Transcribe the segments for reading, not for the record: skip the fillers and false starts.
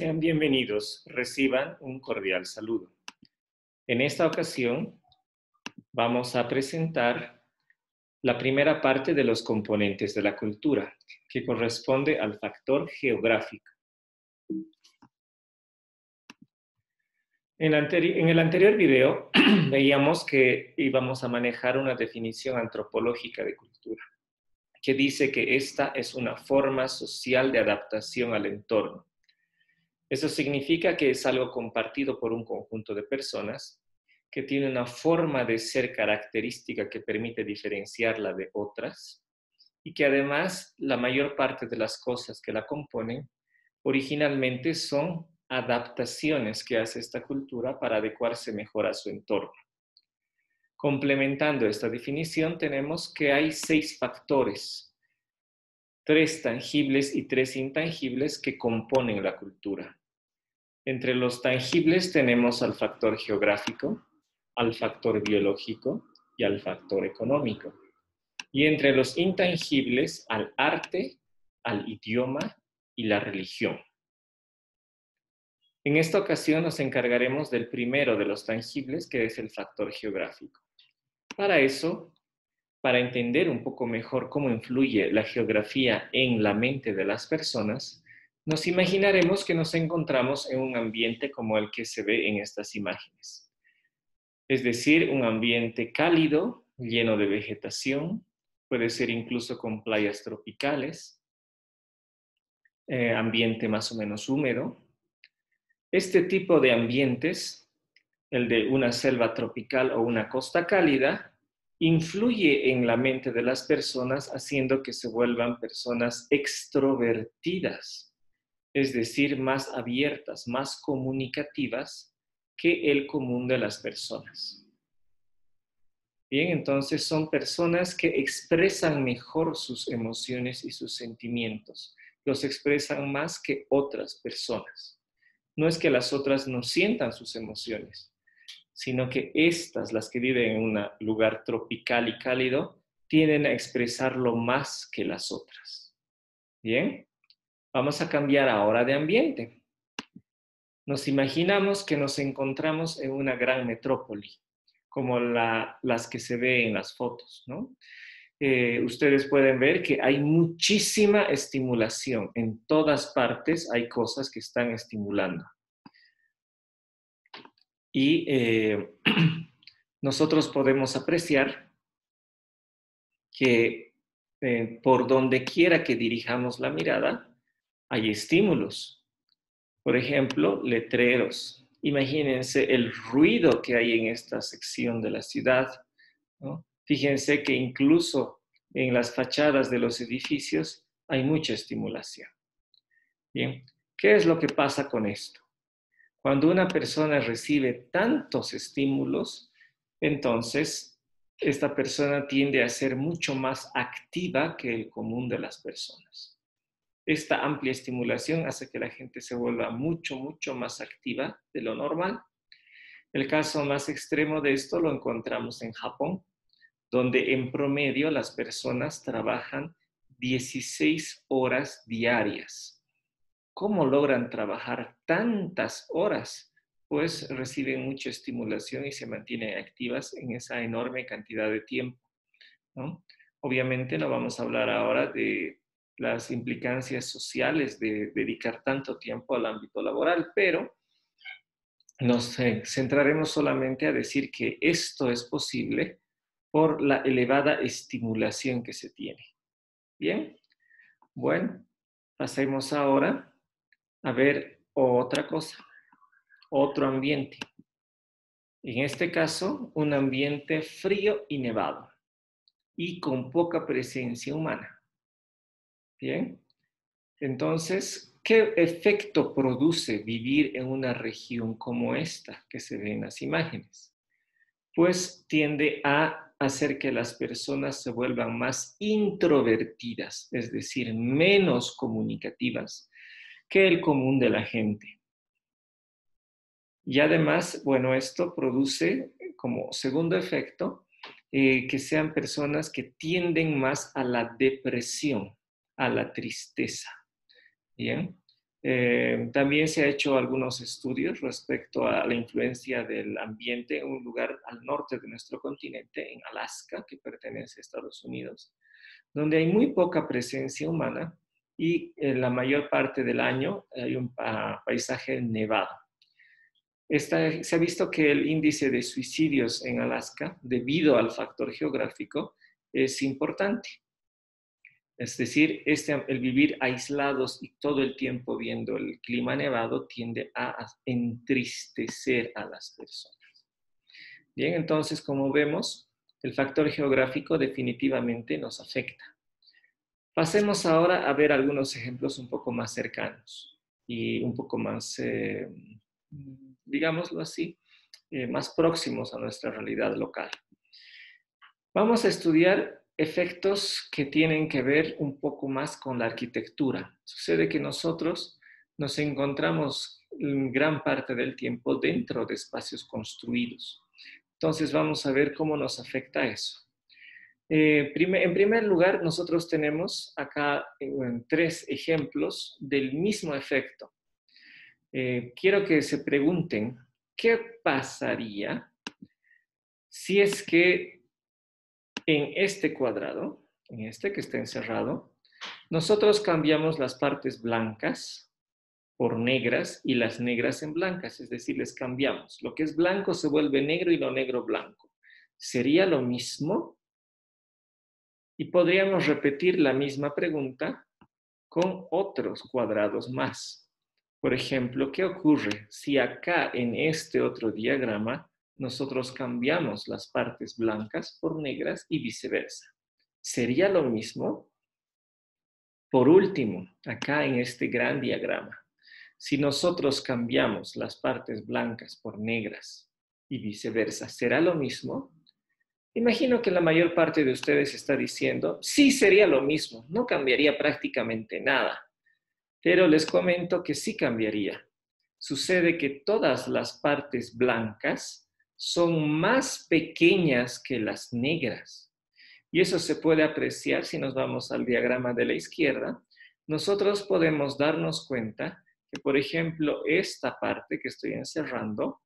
Sean bienvenidos, reciban un cordial saludo. En esta ocasión vamos a presentar la primera parte de los componentes de la cultura, que corresponde al factor geográfico. En el anterior video veíamos que íbamos a manejar una definición antropológica de cultura, que dice que esta es una forma social de adaptación al entorno. Eso significa que es algo compartido por un conjunto de personas que tiene una forma de ser característica que permite diferenciarla de otras y que además la mayor parte de las cosas que la componen originalmente son adaptaciones que hace esta cultura para adecuarse mejor a su entorno. Complementando esta definición tenemos que hay 6 factores, 3 tangibles y 3 intangibles que componen la cultura. Entre los tangibles tenemos al factor geográfico, al factor biológico y al factor económico. Y entre los intangibles, al arte, al idioma y la religión. En esta ocasión nos encargaremos del primero de los tangibles, que es el factor geográfico. Para eso, para entender un poco mejor cómo influye la geografía en la mente de las personas, nos imaginaremos que nos encontramos en un ambiente como el que se ve en estas imágenes. Es decir, un ambiente cálido, lleno de vegetación, puede ser incluso con playas tropicales, ambiente más o menos húmedo. Este tipo de ambientes, el de una selva tropical o una costa cálida, influye en la mente de las personas haciendo que se vuelvan personas extrovertidas, es decir, más abiertas, más comunicativas que el común de las personas. Bien, entonces son personas que expresan mejor sus emociones y sus sentimientos, los expresan más que otras personas. No es que las otras no sientan sus emociones, sino que estas, las que viven en un lugar tropical y cálido, tienden a expresarlo más que las otras. Bien, vamos a cambiar ahora de ambiente. Nos imaginamos que nos encontramos en una gran metrópoli, como las que se ven en las fotos, ¿no? Ustedes pueden ver que hay muchísima estimulación. En todas partes hay cosas que están estimulando. Y nosotros podemos apreciar que por donde quiera que dirijamos la mirada, hay estímulos. Por ejemplo, letreros. Imagínense el ruido que hay en esta sección de la ciudad, ¿no? Fíjense que incluso en las fachadas de los edificios hay mucha estimulación. Bien, ¿qué es lo que pasa con esto? Cuando una persona recibe tantos estímulos, entonces esta persona tiende a ser mucho más activa que el común de las personas. Esta amplia estimulación hace que la gente se vuelva mucho más activa de lo normal. El caso más extremo de esto lo encontramos en Japón, donde en promedio las personas trabajan 16 horas diarias. ¿Cómo logran trabajar tantas horas? Pues reciben mucha estimulación y se mantienen activas en esa enorme cantidad de tiempo, ¿no? Obviamente no vamos a hablar ahora de las implicancias sociales de dedicar tanto tiempo al ámbito laboral, pero nos centraremos solamente a decir que esto es posible por la elevada estimulación que se tiene. Bien, bueno, pasemos ahora a ver otra cosa, otro ambiente. En este caso, un ambiente frío y nevado y con poca presencia humana. Bien, entonces, ¿qué efecto produce vivir en una región como esta que se ve en las imágenes? Pues tiende a hacer que las personas se vuelvan más introvertidas, es decir, menos comunicativas que el común de la gente. Y además, bueno, esto produce como segundo efecto que sean personas que tienden más a la depresión, a la tristeza. Bien, También se ha hecho algunos estudios respecto a la influencia del ambiente en un lugar al norte de nuestro continente, en Alaska, que pertenece a Estados Unidos, donde hay muy poca presencia humana y en la mayor parte del año hay un paisaje nevado. Se ha visto que el índice de suicidios en Alaska, debido al factor geográfico, es importante. Es decir, el vivir aislados y todo el tiempo viendo el clima nevado tiende a entristecer a las personas. Bien, entonces, como vemos, el factor geográfico definitivamente nos afecta. Pasemos ahora a ver algunos ejemplos un poco más cercanos y un poco más, digámoslo así, más próximos a nuestra realidad local. Vamos a estudiar efectos que tienen que ver un poco más con la arquitectura. Sucede que nosotros nos encontramos gran parte del tiempo dentro de espacios construidos. Entonces vamos a ver cómo nos afecta eso. En primer lugar, nosotros tenemos acá 3 ejemplos del mismo efecto. Quiero que se pregunten, ¿qué pasaría si es que en este cuadrado, en este que está encerrado, nosotros cambiamos las partes blancas por negras y las negras en blancas? Es decir, les cambiamos. Lo que es blanco se vuelve negro y lo negro blanco. ¿Sería lo mismo? Y podríamos repetir la misma pregunta con otros cuadrados más. Por ejemplo, ¿qué ocurre si acá en este otro diagrama nosotros cambiamos las partes blancas por negras y viceversa? ¿Sería lo mismo? Por último, acá en este gran diagrama, si nosotros cambiamos las partes blancas por negras y viceversa, ¿será lo mismo? Imagino que la mayor parte de ustedes está diciendo, sí, sería lo mismo, no cambiaría prácticamente nada. Pero les comento que sí cambiaría. Sucede que todas las partes blancas son más pequeñas que las negras. Y eso se puede apreciar si nos vamos al diagrama de la izquierda. Nosotros podemos darnos cuenta que, por ejemplo, esta parte que estoy encerrando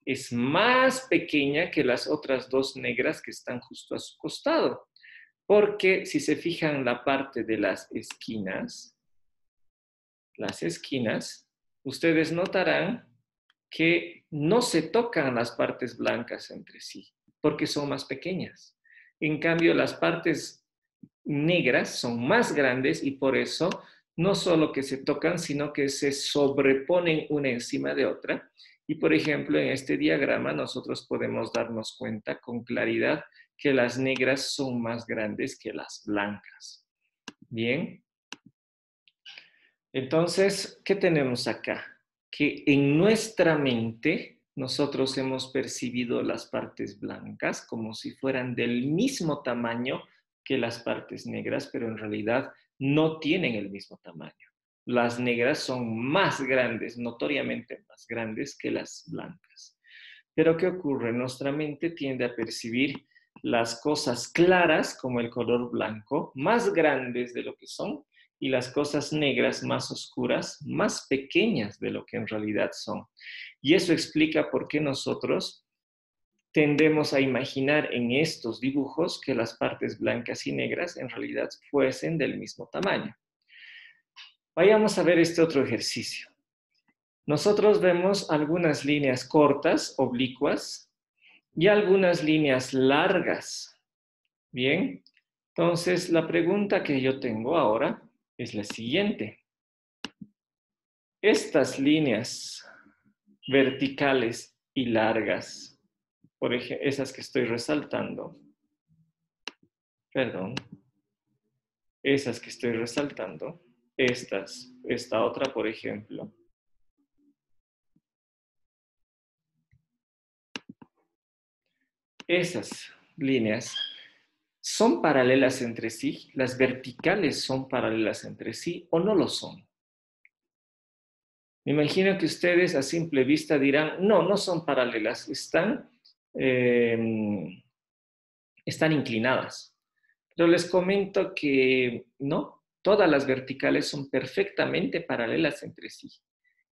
es más pequeña que las otras 2 negras que están justo a su costado. Porque si se fijan la parte de las esquinas, ustedes notarán que no se tocan las partes blancas entre sí, porque son más pequeñas. En cambio, las partes negras son más grandes y por eso no solo que se tocan, sino que se sobreponen una encima de otra. Y por ejemplo, en este diagrama nosotros podemos darnos cuenta con claridad que las negras son más grandes que las blancas. Bien. Entonces, ¿qué tenemos acá? Que en nuestra mente nosotros hemos percibido las partes blancas como si fueran del mismo tamaño que las partes negras, pero en realidad no tienen el mismo tamaño. Las negras son más grandes, notoriamente más grandes que las blancas. Pero ¿qué ocurre? Nuestra mente tiende a percibir las cosas claras, como el color blanco, más grandes de lo que son, y las cosas negras más oscuras, más pequeñas de lo que en realidad son. Y eso explica por qué nosotros tendemos a imaginar en estos dibujos que las partes blancas y negras en realidad fuesen del mismo tamaño. Vayamos a ver este otro ejercicio. Nosotros vemos algunas líneas cortas, oblicuas, y algunas líneas largas. Bien, entonces la pregunta que yo tengo ahora es la siguiente. Estas líneas verticales y largas, por ejemplo, esas que estoy resaltando, esta otra, por ejemplo, esas líneas son paralelas entre sí, las verticales son paralelas entre sí o no lo son. Me imagino que ustedes a simple vista dirán, no, no son paralelas, están inclinadas. Pero les comento que no, Todas las verticales son perfectamente paralelas entre sí,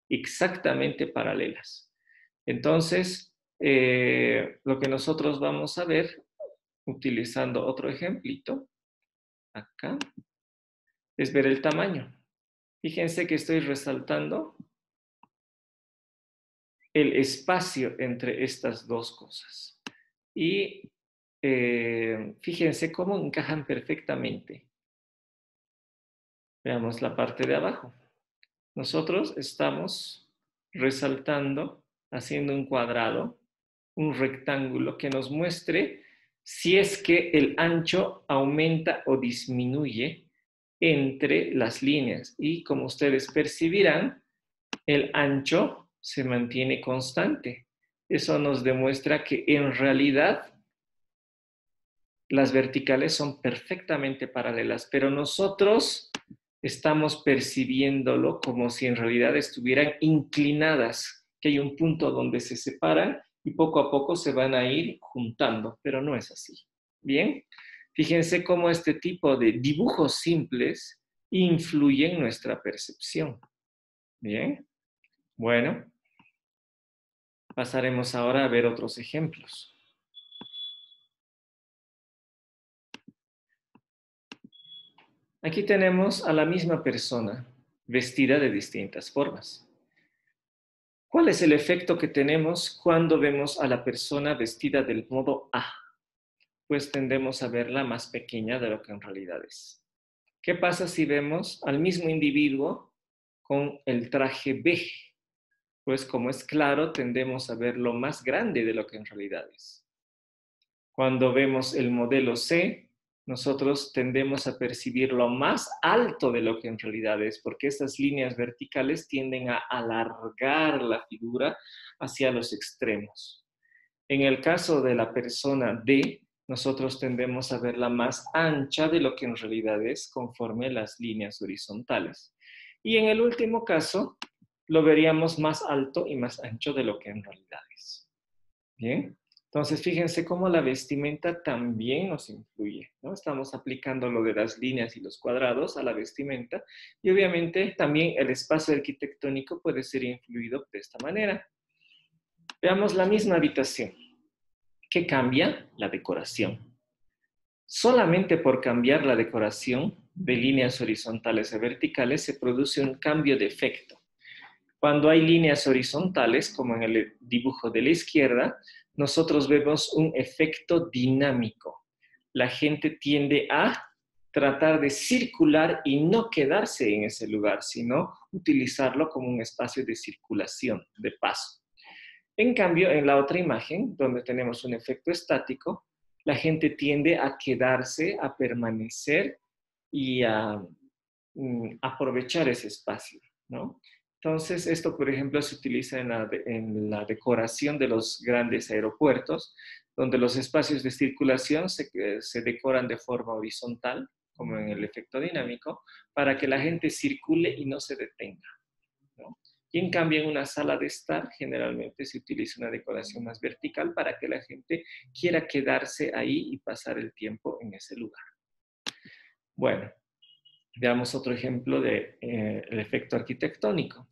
exactamente paralelas. Entonces, lo que nosotros vamos a ver, utilizando otro ejemplito, acá, es ver el tamaño. Fíjense que estoy resaltando el espacio entre estas dos cosas. Y fíjense cómo encajan perfectamente. Veamos la parte de abajo. Nosotros estamos resaltando, haciendo un cuadrado, un rectángulo que nos muestre si es que el ancho aumenta o disminuye entre las líneas. Y como ustedes percibirán, el ancho se mantiene constante. Eso nos demuestra que en realidad las verticales son perfectamente paralelas, pero nosotros estamos percibiéndolo como si en realidad estuvieran inclinadas, que hay un punto donde se separan y poco a poco se van a ir juntando, pero no es así. Bien, fíjense cómo este tipo de dibujos simples influyen en nuestra percepción. Bien, bueno, pasaremos ahora a ver otros ejemplos. Aquí tenemos a la misma persona vestida de distintas formas. ¿Cuál es el efecto que tenemos cuando vemos a la persona vestida del modo A? Pues tendemos a verla más pequeña de lo que en realidad es. ¿Qué pasa si vemos al mismo individuo con el traje B? Pues como es claro, tendemos a verlo más grande de lo que en realidad es. Cuando vemos el modelo C, nosotros tendemos a percibirlo más alto de lo que en realidad es, porque estas líneas verticales tienden a alargar la figura hacia los extremos. En el caso de la persona D, nosotros tendemos a verla más ancha de lo que en realidad es conforme las líneas horizontales. Y en el último caso, lo veríamos más alto y más ancho de lo que en realidad es. Bien. Entonces, fíjense cómo la vestimenta también nos influye, ¿no? Estamos aplicando lo de las líneas y los cuadrados a la vestimenta y obviamente también el espacio arquitectónico puede ser influido de esta manera. Veamos la misma habitación. ¿Qué cambia? La decoración. Solamente por cambiar la decoración de líneas horizontales a verticales se produce un cambio de efecto. Cuando hay líneas horizontales, como en el dibujo de la izquierda, nosotros vemos un efecto dinámico. La gente tiende a tratar de circular y no quedarse en ese lugar, sino utilizarlo como un espacio de circulación, de paso. En cambio, en la otra imagen, donde tenemos un efecto estático, la gente tiende a quedarse, a permanecer y a aprovechar ese espacio, ¿no? Entonces, esto, por ejemplo, se utiliza en la decoración de los grandes aeropuertos, donde los espacios de circulación se decoran de forma horizontal, como en el efecto dinámico, para que la gente circule y no se detenga, ¿no? Y en cambio, en una sala de estar, generalmente se utiliza una decoración más vertical para que la gente quiera quedarse ahí y pasar el tiempo en ese lugar. Bueno, veamos otro ejemplo del efecto arquitectónico.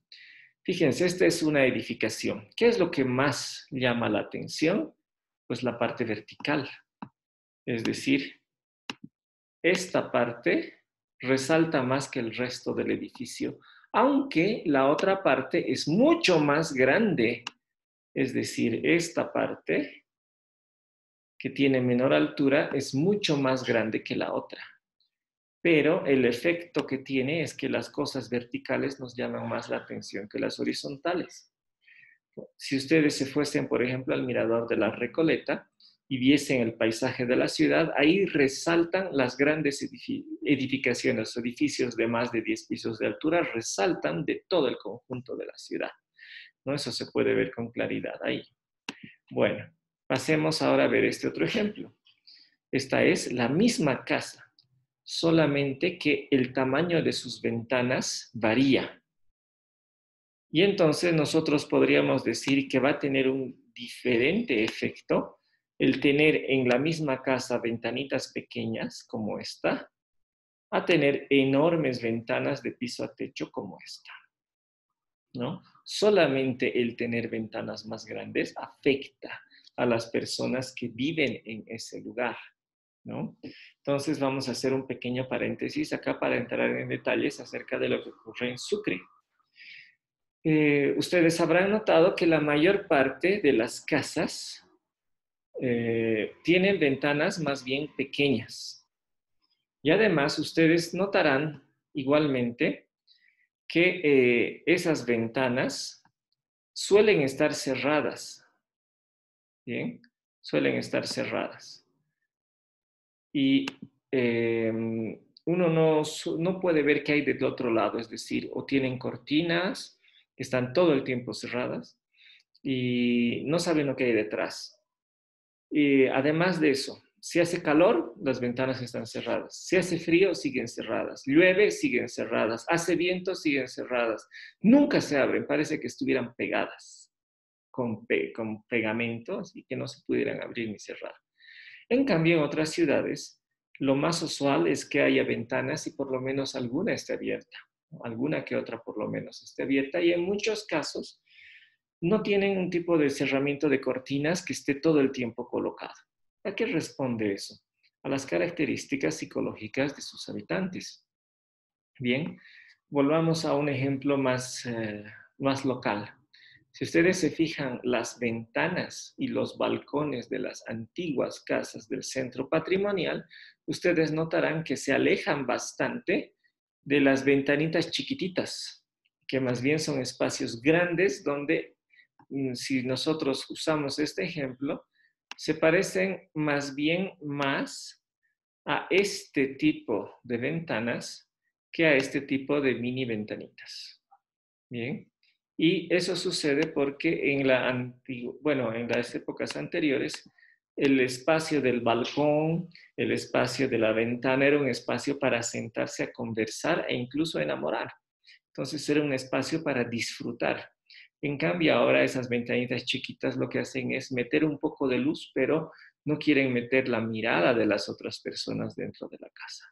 Fíjense, esta es una edificación. ¿Qué es lo que más llama la atención? Pues la parte vertical. Es decir, esta parte resalta más que el resto del edificio, aunque la otra parte es mucho más grande. Es decir, esta parte que tiene menor altura es mucho más grande que la otra. Pero el efecto que tiene es que las cosas verticales nos llaman más la atención que las horizontales. Si ustedes se fuesen, por ejemplo, al mirador de la Recoleta y viesen el paisaje de la ciudad, ahí resaltan las grandes edificaciones, edificios de más de 10 pisos de altura, resaltan de todo el conjunto de la ciudad, ¿no? Eso se puede ver con claridad ahí. Bueno, pasemos ahora a ver este otro ejemplo. Esta es la misma casa, solamente que el tamaño de sus ventanas varía. Y entonces nosotros podríamos decir que va a tener un diferente efecto el tener en la misma casa ventanitas pequeñas como esta a tener enormes ventanas de piso a techo como esta, ¿no? Solamente el tener ventanas más grandes afecta a las personas que viven en ese lugar, ¿no? Entonces vamos a hacer un pequeño paréntesis acá para entrar en detalles acerca de lo que ocurre en Sucre. Ustedes habrán notado que la mayor parte de las casas tienen ventanas más bien pequeñas. Y además ustedes notarán igualmente que esas ventanas suelen estar cerradas, ¿bien? Suelen estar cerradas. Y uno no puede ver qué hay del otro lado, es decir, o tienen cortinas que están todo el tiempo cerradas y no saben lo que hay detrás. Y además de eso, si hace calor, las ventanas están cerradas. Si hace frío, siguen cerradas. Llueve, siguen cerradas. Hace viento, siguen cerradas. Nunca se abren, parece que estuvieran pegadas con pegamento, así que no se pudieran abrir ni cerrar. En cambio, en otras ciudades, lo más usual es que haya ventanas y por lo menos alguna esté abierta. Alguna que otra por lo menos esté abierta. Y en muchos casos, no tienen un tipo de cerramiento de cortinas que esté todo el tiempo colocado. ¿A qué responde eso? A las características psicológicas de sus habitantes. Bien, volvamos a un ejemplo más local. Si ustedes se fijan, las ventanas y los balcones de las antiguas casas del centro patrimonial, ustedes notarán que se alejan bastante de las ventanitas chiquititas, que más bien son espacios grandes donde, si nosotros usamos este ejemplo, se parecen más bien más a este tipo de ventanas que a este tipo de mini ventanitas. Bien. Y eso sucede porque en las épocas anteriores, el espacio del balcón, el espacio de la ventana era un espacio para sentarse a conversar e incluso enamorar. Entonces era un espacio para disfrutar. En cambio, ahora esas ventanitas chiquitas lo que hacen es meter un poco de luz, pero no quieren meter la mirada de las otras personas dentro de la casa.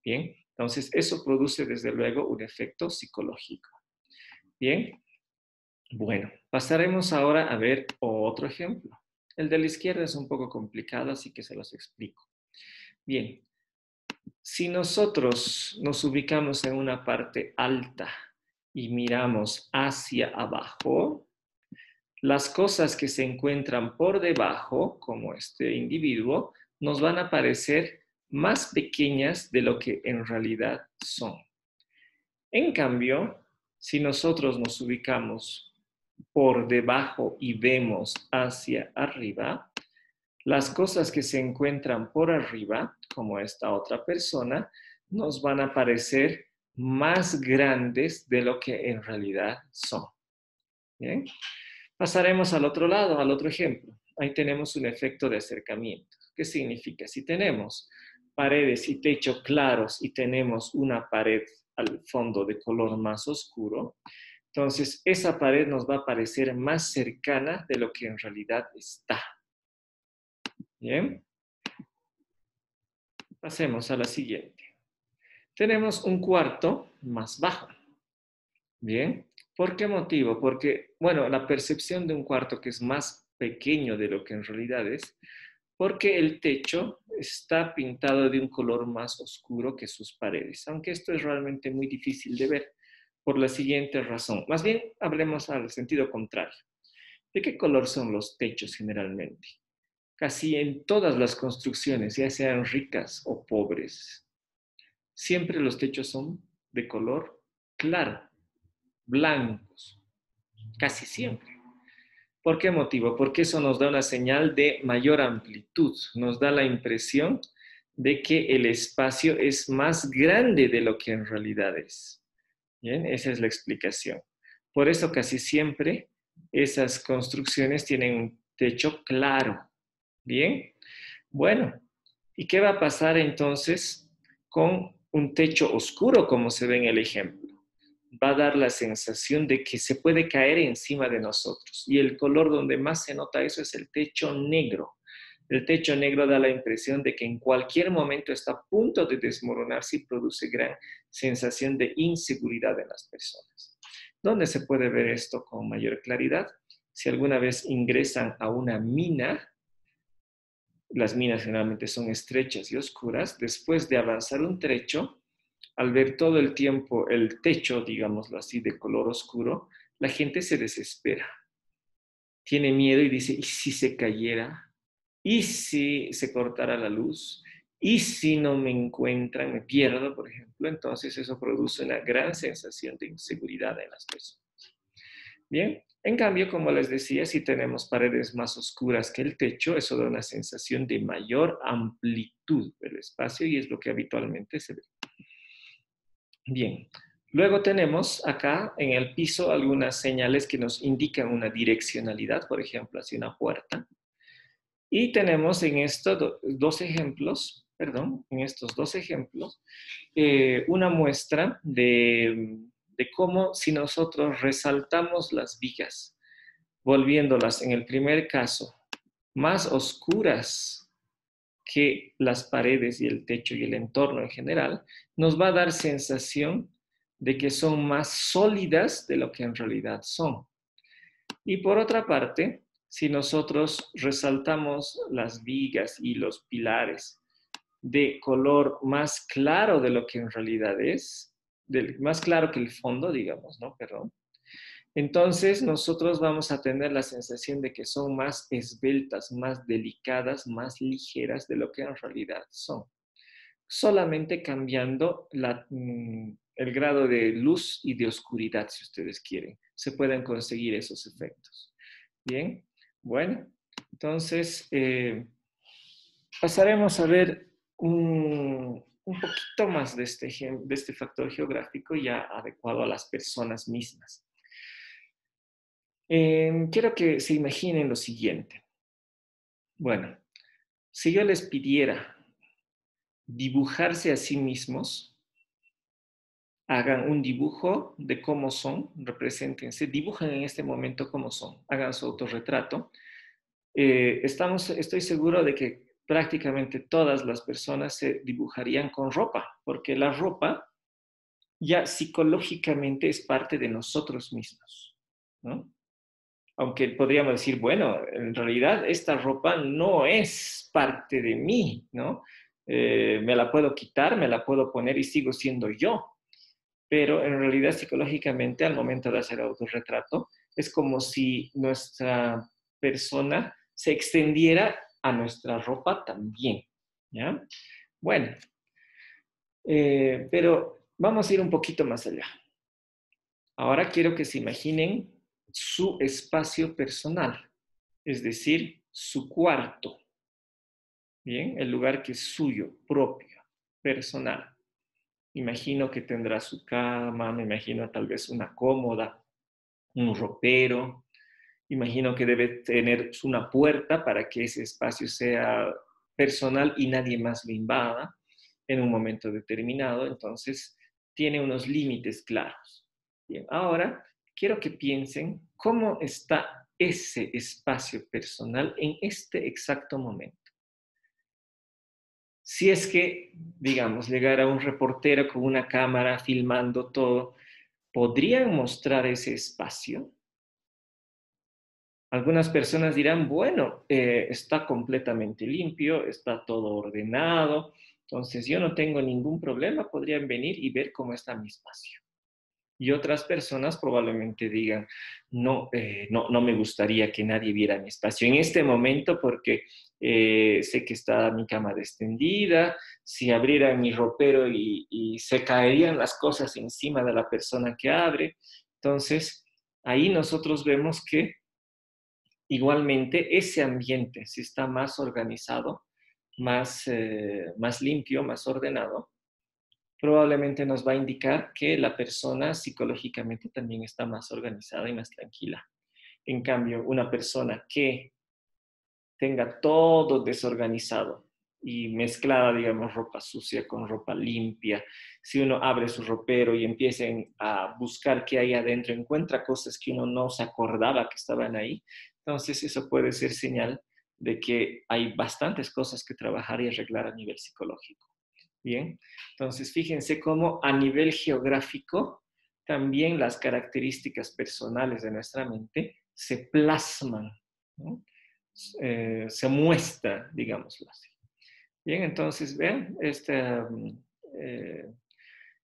Bien, entonces eso produce desde luego un efecto psicológico. Bien, bueno, pasaremos ahora a ver otro ejemplo. El de la izquierda es un poco complicado, así que se los explico. Bien, si nosotros nos ubicamos en una parte alta y miramos hacia abajo, las cosas que se encuentran por debajo, como este individuo, nos van a parecer más pequeñas de lo que en realidad son. En cambio, si nosotros nos ubicamos por debajo y vemos hacia arriba, las cosas que se encuentran por arriba, como esta otra persona, nos van a parecer más grandes de lo que en realidad son. ¿Bien? Pasaremos al otro lado, al otro ejemplo. Ahí tenemos un efecto de acercamiento. ¿Qué significa? Si tenemos paredes y techo claros y tenemos una pared al fondo de color más oscuro, entonces esa pared nos va a parecer más cercana de lo que en realidad está. Bien. Pasemos a la siguiente. Tenemos un cuarto más bajo. Bien. ¿Por qué motivo? Porque, bueno, la percepción de un cuarto que es más pequeño de lo que en realidad es, porque el techo está pintado de un color más oscuro que sus paredes, aunque esto es realmente muy difícil de ver por la siguiente razón. Más bien, hablemos al sentido contrario. ¿De qué color son los techos generalmente? Casi en todas las construcciones, ya sean ricas o pobres, siempre los techos son de color claro, blancos, casi siempre. ¿Por qué motivo? Porque eso nos da una señal de mayor amplitud, nos da la impresión de que el espacio es más grande de lo que en realidad es. Bien, esa es la explicación. Por eso casi siempre esas construcciones tienen un techo claro. Bien, bueno, ¿y qué va a pasar entonces con un techo oscuro como se ve en el ejemplo? Va a dar la sensación de que se puede caer encima de nosotros. Y el color donde más se nota eso es el techo negro. El techo negro da la impresión de que en cualquier momento está a punto de desmoronarse y produce gran sensación de inseguridad en las personas. ¿Dónde se puede ver esto con mayor claridad? Si alguna vez ingresan a una mina, las minas generalmente son estrechas y oscuras, después de avanzar un trecho, al ver todo el tiempo el techo, digámoslo así, de color oscuro, la gente se desespera. Tiene miedo y dice, ¿y si se cayera? ¿Y si se cortara la luz? ¿Y si no me encuentran, me pierdo, por ejemplo? Entonces eso produce una gran sensación de inseguridad en las personas. Bien, en cambio, como les decía, si tenemos paredes más oscuras que el techo, eso da una sensación de mayor amplitud del espacio y es lo que habitualmente se ve. Bien, luego tenemos acá en el piso algunas señales que nos indican una direccionalidad, por ejemplo, hacia una puerta. Y tenemos en estos dos ejemplos, una muestra de cómo si nosotros resaltamos las vigas, volviéndolas en el primer caso más oscuras que las paredes y el techo y el entorno en general, nos va a dar sensación de que son más sólidas de lo que en realidad son. Y por otra parte, si nosotros resaltamos las vigas y los pilares de color más claro de lo que en realidad es, más claro que el fondo, digamos, ¿no? Perdón. Entonces nosotros vamos a tener la sensación de que son más esbeltas, más delicadas, más ligeras de lo que en realidad son. Solamente cambiando el grado de luz y de oscuridad, si ustedes quieren. Se pueden conseguir esos efectos. Bien, bueno, entonces pasaremos a ver un poquito más de este factor geográfico ya adecuado a las personas mismas. Quiero que se imaginen lo siguiente. Bueno, si yo les pidiera dibujarse a sí mismos, hagan un dibujo de cómo son, represéntense, dibujen en este momento cómo son, hagan su autorretrato. Estoy seguro de que prácticamente todas las personas se dibujarían con ropa, porque la ropa ya psicológicamente es parte de nosotros mismos, ¿no? Aunque podríamos decir, bueno, en realidad esta ropa no es parte de mí, ¿no? Me la puedo quitar, me la puedo poner y sigo siendo yo. Pero en realidad psicológicamente al momento de hacer autorretrato es como si nuestra persona se extendiera a nuestra ropa también, ¿ya? Bueno, pero vamos a ir un poquito más allá. Ahora quiero que se imaginen su espacio personal, es decir, su cuarto, ¿bien? El lugar que es suyo, propio, personal. Imagino que tendrá su cama, me imagino tal vez una cómoda, un ropero. Imagino que debe tener una puerta para que ese espacio sea personal y nadie más lo invada en un momento determinado. Entonces, tiene unos límites claros. Bien, ahora quiero que piensen cómo está ese espacio personal en este exacto momento. Si es que, digamos, llegara un reportero con una cámara filmando todo, ¿podrían mostrar ese espacio? Algunas personas dirán, bueno, está completamente limpio, está todo ordenado, entonces yo no tengo ningún problema, podrían venir y ver cómo está mi espacio. Y otras personas probablemente digan, no, no me gustaría que nadie viera mi espacio en este momento porque sé que está mi cama extendida, si abriera mi ropero y se caerían las cosas encima de la persona que abre. Entonces, ahí nosotros vemos que igualmente ese ambiente, si está más organizado, más limpio, más ordenado, probablemente nos va a indicar que la persona psicológicamente también está más organizada y más tranquila. En cambio, una persona que tenga todo desorganizado y mezclada, digamos, ropa sucia con ropa limpia, si uno abre su ropero y empiecen a buscar qué hay adentro, encuentra cosas que uno no se acordaba que estaban ahí, entonces eso puede ser señal de que hay bastantes cosas que trabajar y arreglar a nivel psicológico. Bien, entonces fíjense cómo a nivel geográfico también las características personales de nuestra mente se plasman, ¿no? Se muestra, digámoslo así. Bien, entonces vean,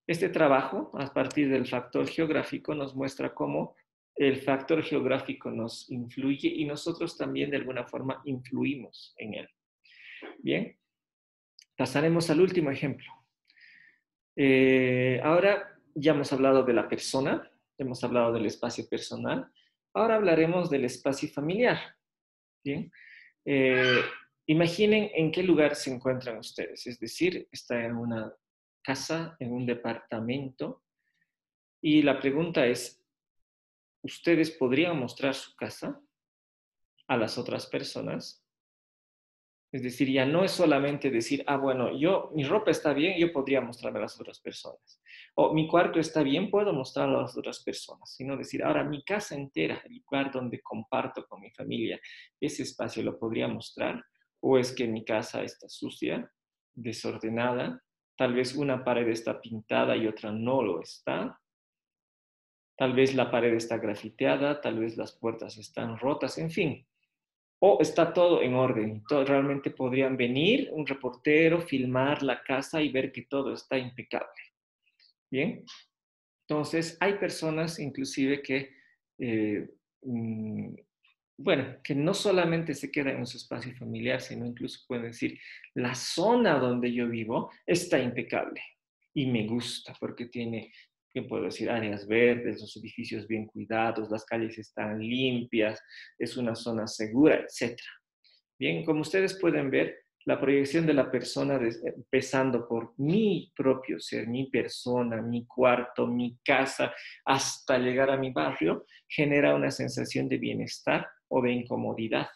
este trabajo a partir del factor geográfico nos muestra cómo el factor geográfico nos influye y nosotros también de alguna forma influimos en él. Bien, pasaremos al último ejemplo. Ahora ya hemos hablado de la persona, hemos hablado del espacio personal, ahora hablaremos del espacio familiar. Bien, eh, imaginen en qué lugar se encuentran ustedes, es decir, está en una casa, en un departamento, y la pregunta es, ¿ustedes podrían mostrar su casa a las otras personas? Es decir, ya no es solamente decir, ah, bueno, mi ropa está bien, yo podría mostrarla a las otras personas. O mi cuarto está bien, puedo mostrarlo a las otras personas. Sino decir, ahora mi casa entera, el lugar donde comparto con mi familia, ese espacio lo podría mostrar. O es que mi casa está sucia, desordenada, tal vez una pared está pintada y otra no lo está. Tal vez la pared está grafiteada, tal vez las puertas están rotas, en fin. O está todo en orden. Realmente podrían venir un reportero, filmar la casa y ver que todo está impecable. Bien. Entonces, hay personas inclusive que, eh, mm, bueno, que no solamente se quedan en su espacio familiar, sino incluso pueden decir, la zona donde yo vivo está impecable y me gusta porque tiene, ¿qué puedo decir? Áreas verdes, los edificios bien cuidados, las calles están limpias, es una zona segura, etcétera. Bien, como ustedes pueden ver, la proyección de la persona, empezando por mi propio ser, mi persona, mi cuarto, mi casa, hasta llegar a mi barrio, genera una sensación de bienestar o de incomodidad,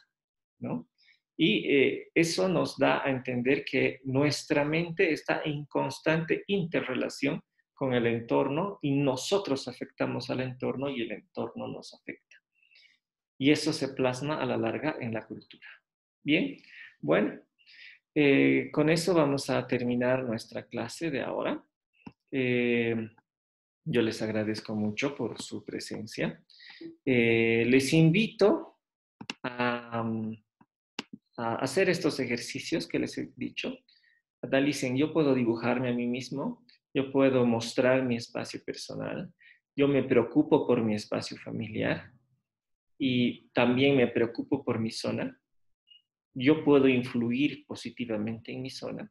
¿no? Y eso nos da a entender que nuestra mente está en constante interrelación con el entorno y nosotros afectamos al entorno y el entorno nos afecta. Y eso se plasma a la larga en la cultura. Bien, bueno, con eso vamos a terminar nuestra clase de ahora. Eh, yo les agradezco mucho por su presencia. Les invito a, a hacer estos ejercicios que les he dicho. Dicen, yo puedo dibujarme a mí mismo, yo puedo mostrar mi espacio personal, yo me preocupo por mi espacio familiar y también me preocupo por mi zona. Yo puedo influir positivamente en mi zona.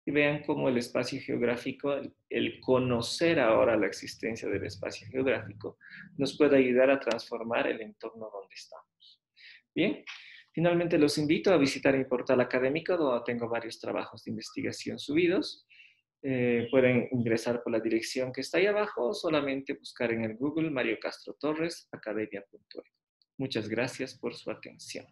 Y vean cómo el espacio geográfico, el conocer ahora la existencia del espacio geográfico, nos puede ayudar a transformar el entorno donde estamos. Bien, finalmente los invito a visitar mi portal académico, donde tengo varios trabajos de investigación subidos. Pueden ingresar por la dirección que está ahí abajo o solamente buscar en el Google Mario Castro Torres, academia.edu. Muchas gracias por su atención.